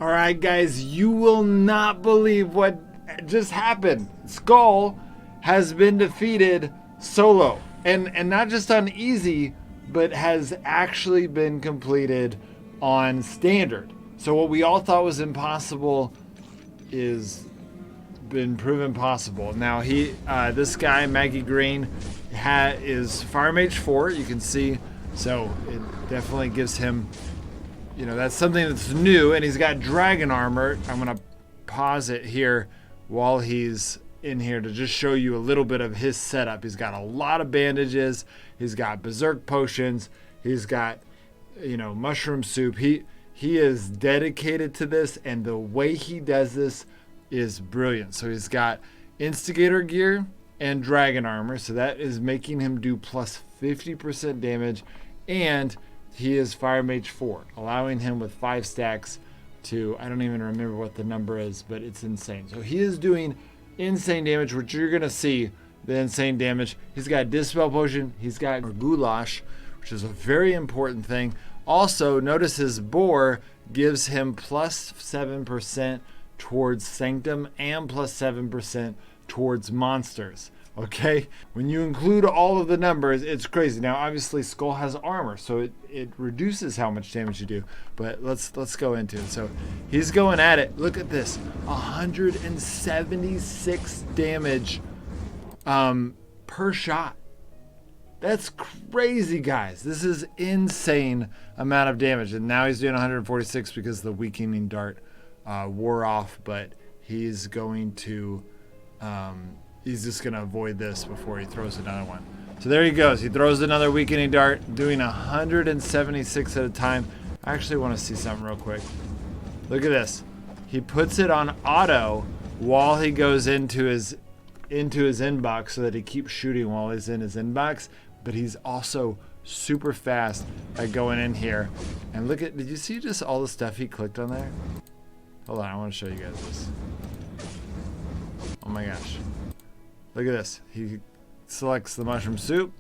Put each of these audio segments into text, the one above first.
All right, guys, you will not believe what just happened. Skoll has been defeated solo, and not just on easy, but has actually been completed on standard. So what we all thought was impossible is been proven possible. Now this guy Maggie Green is Fire Mage 4. You can see, so it definitely gives him, that's something that's new, and he's got dragon armor. I'm gonna pause it here while he's in here to just show you a little bit of his setup. He's got a lot of bandages. He's got berserk potions. He's got, mushroom soup. He is dedicated to this, and the way he does this is brilliant. So he's got instigator gear and dragon armor, so that is making him do plus 50% damage, and he is Fire Mage 4, allowing him with 5 stacks to, I don't even remember what the number is, but it's insane. So he is doing insane damage, which you're gonna see the insane damage. He's got Dispel Potion, he's got Goulash, which is a very important thing. Also, notice his boar gives him plus 7% towards Sanctum and plus 7% towards monsters. Okay, when you include all of the numbers, it's crazy. Now, obviously, Skoll has armor, so it reduces how much damage you do. But let's go into it. So he's going at it. Look at this, 176 damage per shot. That's crazy, guys. This is insane amount of damage. And now he's doing 146 because the weakening dart wore off. But he's going to he's just going to avoid this before he throws another one. So there he goes. He throws another weakening dart, doing 176 at a time. I actually want to see something real quick. Look at this. He puts it on auto while he goes into his inbox so that he keeps shooting while he's in his inbox. But he's also super fast at going in here. And look at, did you see just all the stuff he clicked on there? Hold on, I want to show you guys this. Oh my gosh. Look at this. He selects the mushroom soup.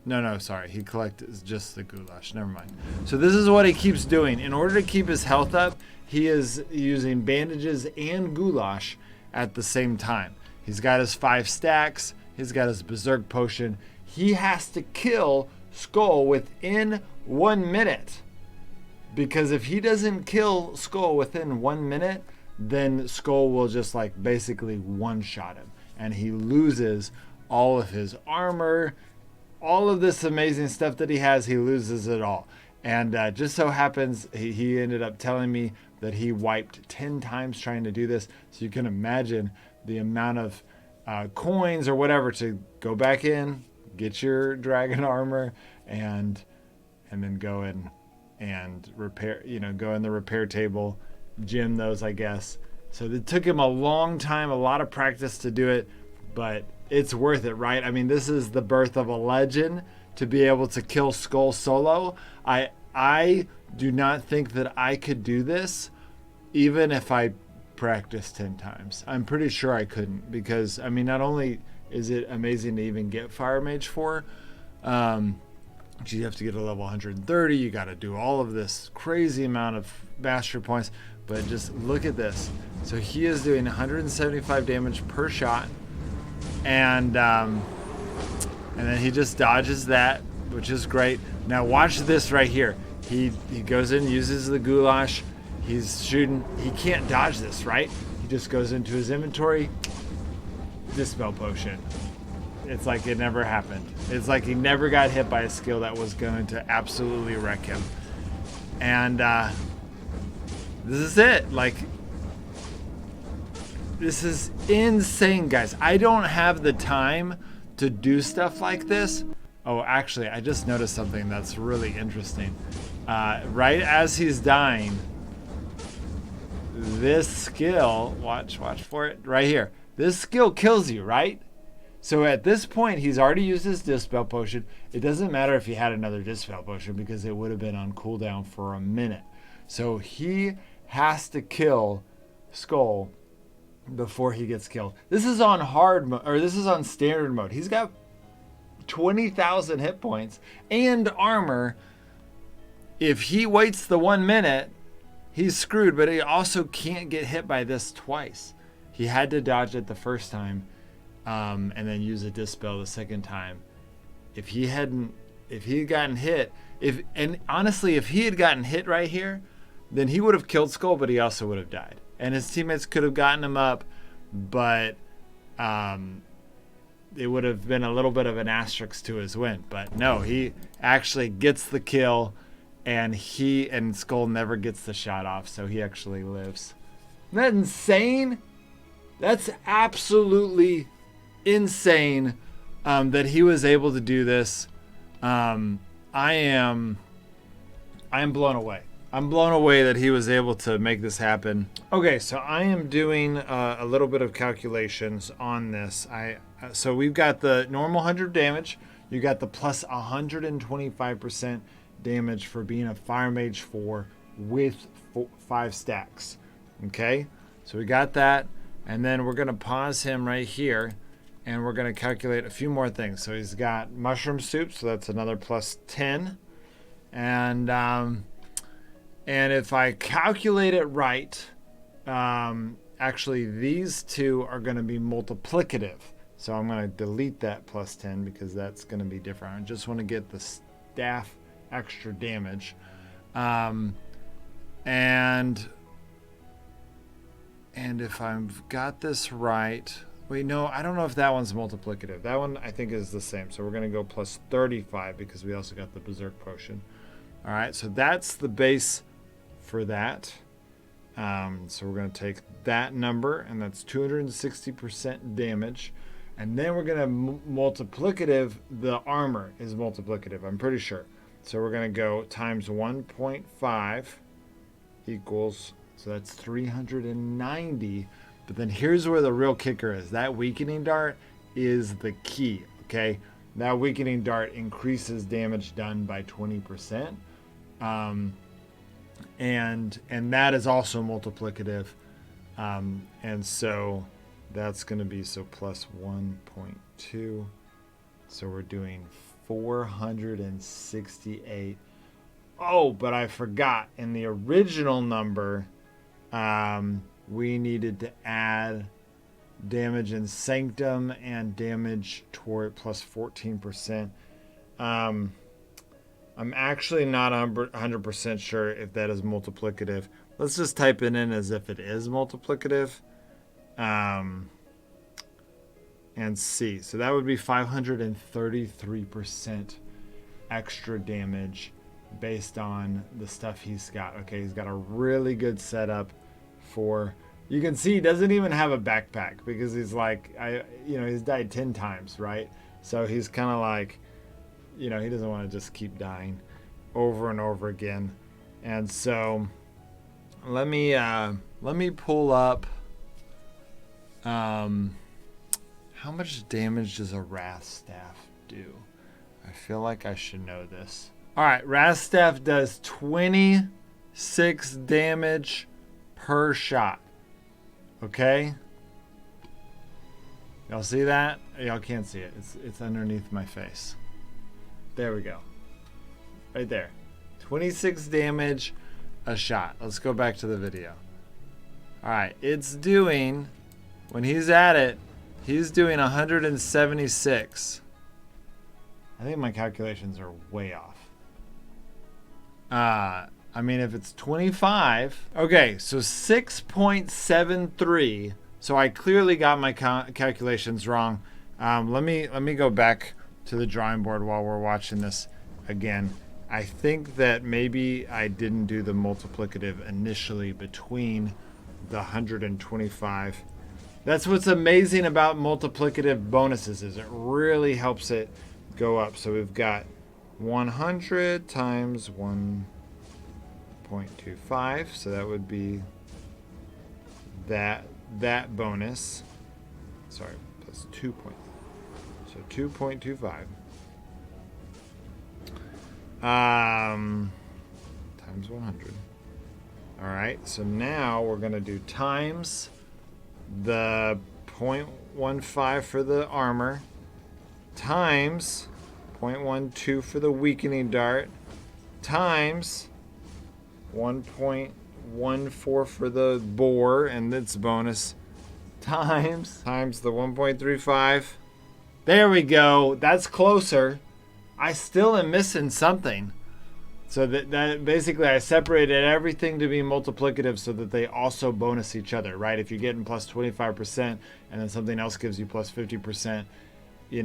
No, sorry. He collects just the goulash. Never mind. So this is what he keeps doing. In order to keep his health up, he is using bandages and goulash at the same time. He's got his 5 stacks. He's got his berserk potion. He has to kill Skoll within 1 minute. Because if he doesn't kill Skoll within 1 minute, then Skoll will just basically one-shot him. And he loses all of his armor, all of this amazing stuff that he has, he loses it all. And just so happens, he ended up telling me that he wiped 10 times trying to do this. So you can imagine the amount of coins or whatever to go back in, get your dragon armor, and then go in and repair, go in the repair table, gem those, I guess. So it took him a long time, a lot of practice to do it, but it's worth it, right? I mean, this is the birth of a legend to be able to kill Skoll solo. I do not think that I could do this even if I practiced 10 times. I'm pretty sure I couldn't, because, I mean, not only is it amazing to even get Fire Mage 4, you have to get a level 130, you got to do all of this crazy amount of mastery points, but just look at this. So he is doing 175 damage per shot, and then he just dodges that, which is great. Now watch this right here. He goes in, uses the goulash, he's shooting, he can't dodge this, right? He just goes into his inventory, Dispel Potion. It's like it never happened. It's like he never got hit by a skill that was going to absolutely wreck him. And this is it. This is insane, guys. I don't have the time to do stuff like this. Oh, actually, I just noticed something that's really interesting. Right as he's dying, this skill, watch for it, right here. This skill kills you, right? So at this point, he's already used his Dispel Potion. It doesn't matter if he had another Dispel Potion because it would have been on cooldown for a minute. So he has to kill Skoll before he gets killed. This is on hard mode, or this is on standard mode. He's got 20,000 hit points and armor. If he waits the 1 minute, he's screwed, but he also can't get hit by this twice. He had to dodge it the first time, and then use a dispel the second time. If he had gotten hit, and honestly, if he had gotten hit right here, then he would have killed Skoll, but he also would have died. And his teammates could have gotten him up, but it would have been a little bit of an asterisk to his win. But no, he actually gets the kill, and Skoll never gets the shot off, so he actually lives. Isn't that insane? That's absolutely insane that he was able to do this. I am blown away. I'm blown away that he was able to make this happen. Okay, so I am doing a little bit of calculations on this. So we've got the normal 100 damage. You got the plus 125% damage for being a Fire Mage 4 with 5 stacks. Okay, so we got that. And then we're going to pause him right here. And we're going to calculate a few more things. So he's got Mushroom Soup, so that's another plus 10. And if I calculate it right, actually these two are going to be multiplicative. So I'm going to delete that plus 10 because that's going to be different. I just want to get the staff extra damage. And if I've got this right, wait, no, I don't know if that one's multiplicative. That one I think is the same. So we're going to go plus 35 because we also got the Berserk Potion. All right, so that's the base for that. So we're going to take that number, and that's 260% damage. And then we're going to multiplicative, the armor is multiplicative, I'm pretty sure. So we're going to go times 1.5 equals, so that's 390. But then here's where the real kicker is. That weakening dart is the key, okay? That weakening dart increases damage done by 20%. And that is also multiplicative. And so that's going to be, so plus 1.2. So we're doing 468. Oh, but I forgot. In the original number, we needed to add damage in Sanctum and damage toward plus 14%. I'm actually not 100% sure if that is multiplicative. Let's just type it in as if it is multiplicative. And see. So that would be 533% extra damage based on the stuff he's got. Okay, he's got a really good setup for... You can see he doesn't even have a backpack because he's like, he's died 10 times, right? So he's kind of like, he doesn't want to just keep dying over and over again. And so let me pull up how much damage does a Wrath Staff do? I feel like I should know this. All right, Wrath Staff does 26 damage per shot. Okay? Y'all see that? Y'all can't see it. It's underneath my face. There we go. Right there. 26 damage a shot. Let's go back to the video. Alright, it's doing, when he's at it, he's doing 176. I think my calculations are way off. I mean, if it's 25, okay, so 6.73. So I clearly got my calculations wrong. Let me go back to the drawing board while we're watching this again. I think that maybe I didn't do the multiplicative initially between the 125. That's what's amazing about multiplicative bonuses, is it really helps it go up. So we've got 100 times 1.25, so that would be that bonus. Sorry, plus 2 point. So 2.25 times 100. All right, so now we're going to do times the 0.15 for the armor times 0.12 for the weakening dart times 1.5 1.14 for the boar and its bonus times the 1.35. There we go. That's closer. I still am missing something. So that basically I separated everything to be multiplicative so that they also bonus each other, right? If you're getting plus 25% and then something else gives you plus 50%,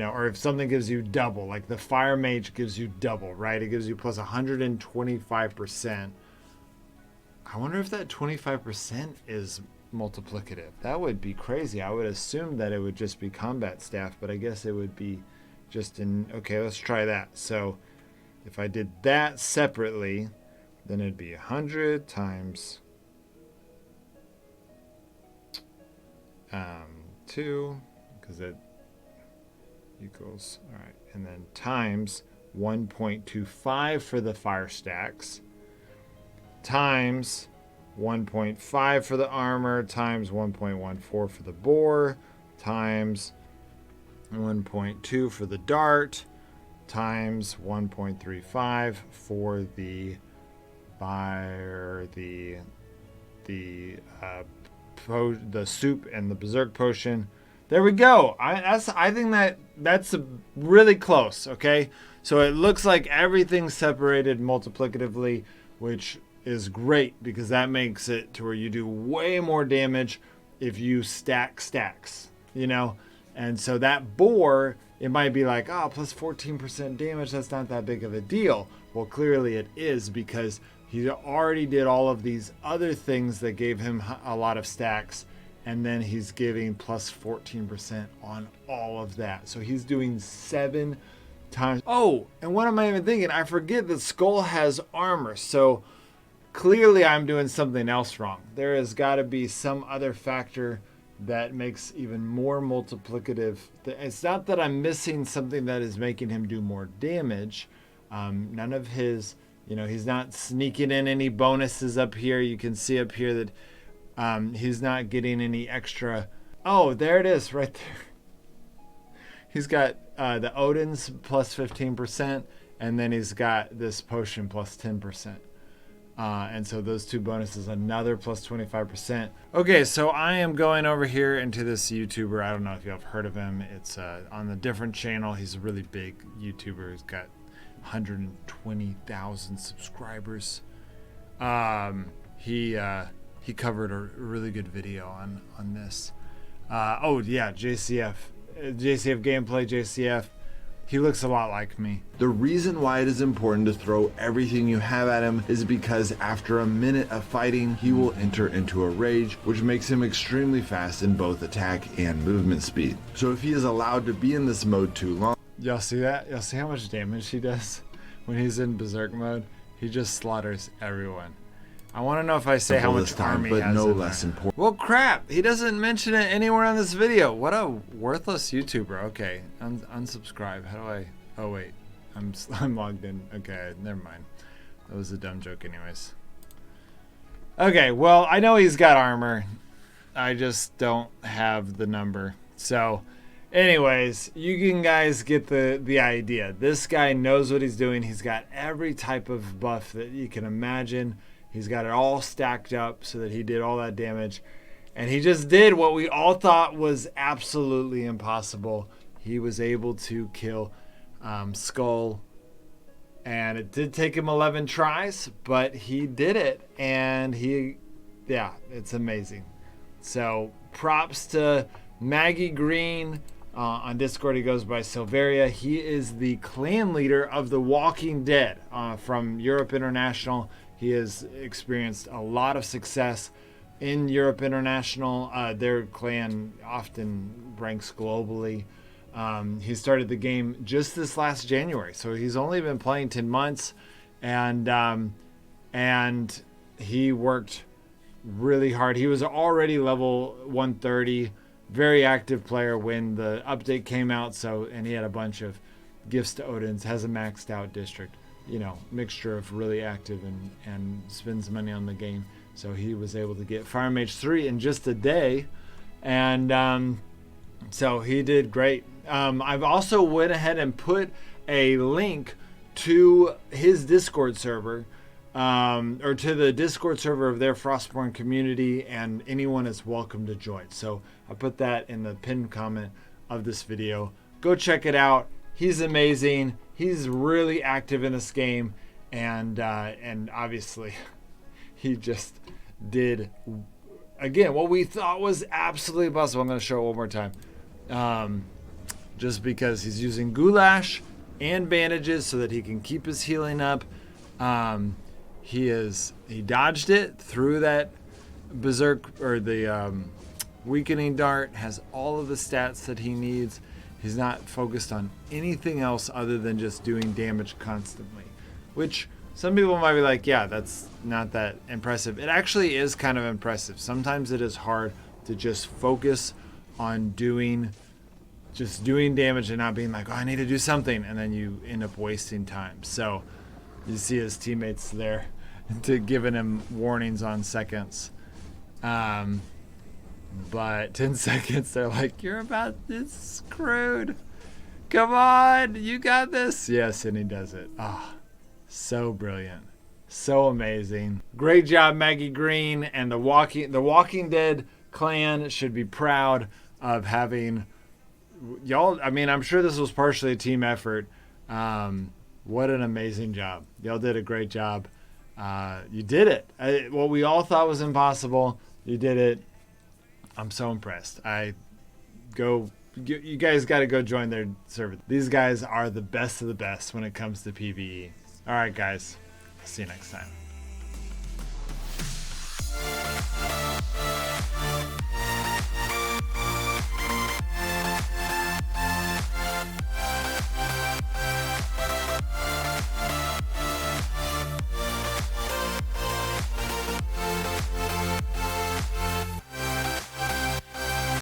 or if something gives you double, like the fire mage gives you double, right? It gives you plus 125%. I wonder if that 25% is multiplicative. That would be crazy. I would assume that it would just be combat staff, but I guess it would be just in. Okay, let's try that. So if I did that separately, then it'd be 100 times 2, because it equals, all right, and then times 1.25 for the fire stacks, times 1.5 for the armor, times 1.14 for the boar, times 1.2 for the dart, times 1.35 for the fire, the soup and the berserk potion. There we go. I think that's really close. Okay, so it looks like everything's separated multiplicatively, which is great because that makes it to where you do way more damage if you stack stacks, and so that boar, it might be like, plus 14% damage, that's not that big of a deal. Well, clearly it is, because he already did all of these other things that gave him a lot of stacks, and then he's giving plus 14% on all of that. So he's doing 7 times. Oh, and what am I even thinking? I forget that Skoll has armor, so clearly I'm doing something else wrong. There has got to be some other factor that makes even more multiplicative. It's not that I'm missing something that is making him do more damage. None of his, he's not sneaking in any bonuses up here. You can see up here that he's not getting any extra. Oh, there it is right there. He's got the Odin's plus 15%, and then he's got this potion plus 10%. And so those two bonuses, another plus 25%. Okay, so I am going over here into this YouTuber. I don't know if you have heard of him. It's on a different channel. He's a really big YouTuber. He's got 120,000 subscribers. He covered a really good video on this. JCF gameplay, JCF. He looks a lot like me. The reason why it is important to throw everything you have at him is because after a minute of fighting, he will enter into a rage, which makes him extremely fast in both attack and movement speed. So if he is allowed to be in this mode too long... Y'all see that? Y'all see how much damage he does when he's in berserk mode? He just slaughters everyone. I want to know if I say how much army he has no in less there. important. Well, crap. He doesn't mention it anywhere on this video. What a worthless YouTuber. Okay, unsubscribe. How do I... Oh, wait. I'm logged in. Okay, never mind. That was a dumb joke anyways. Okay, well, I know he's got armor. I just don't have the number. So, anyways, you can guys get the idea. This guy knows what he's doing. He's got every type of buff that you can imagine. He's got it all stacked up so that he did all that damage. And he just did what we all thought was absolutely impossible. He was able to kill Skoll. And it did take him 11 tries, but he did it. And it's amazing. So props to Maggie Green. On Discord, he goes by Silveria. He is the clan leader of the Walking Dead from Europe International. He has experienced a lot of success in Europe International. Their clan often ranks globally. He started the game just this last January, so he's only been playing 10 months, and he worked really hard. He was already level 130, very active player when the update came out. And he had a bunch of gifts to Odin's, has a maxed out district. Mixture of really active and spends money on the game. So he was able to get Fire Mage 3 in just a day. And so he did great. I've also went ahead and put a link to his Discord server or to the Discord server of their Frostborn community, and anyone is welcome to join. So I put that in the pinned comment of this video. Go check it out. He's amazing. He's really active in this game, and obviously he just did again what we thought was absolutely impossible. I'm going to show it one more time. Just because he's using goulash and bandages so that he can keep his healing up. He dodged it through that berserk, or the weakening dart, has all of the stats that he needs. He's not focused on anything else other than just doing damage constantly, which some people might be like, yeah, that's not that impressive. It actually is kind of impressive. Sometimes it is hard to just focus on doing damage and not being like, oh, I need to do something, and then you end up wasting time. So you see his teammates there to giving him warnings on seconds. But 10 seconds, they're like, it's screwed. Come on, you got this. Yes, and he does it. Ah, so brilliant. So amazing. Great job, Maggie Green, and the Walking Dead clan should be proud of having y'all. I mean, I'm sure this was partially a team effort. What an amazing job. Y'all did a great job. You did it. What we all thought was impossible, you did it. I'm so impressed. You guys got to go join their server. These guys are the best of the best when it comes to PvE. All right, guys. See you next time.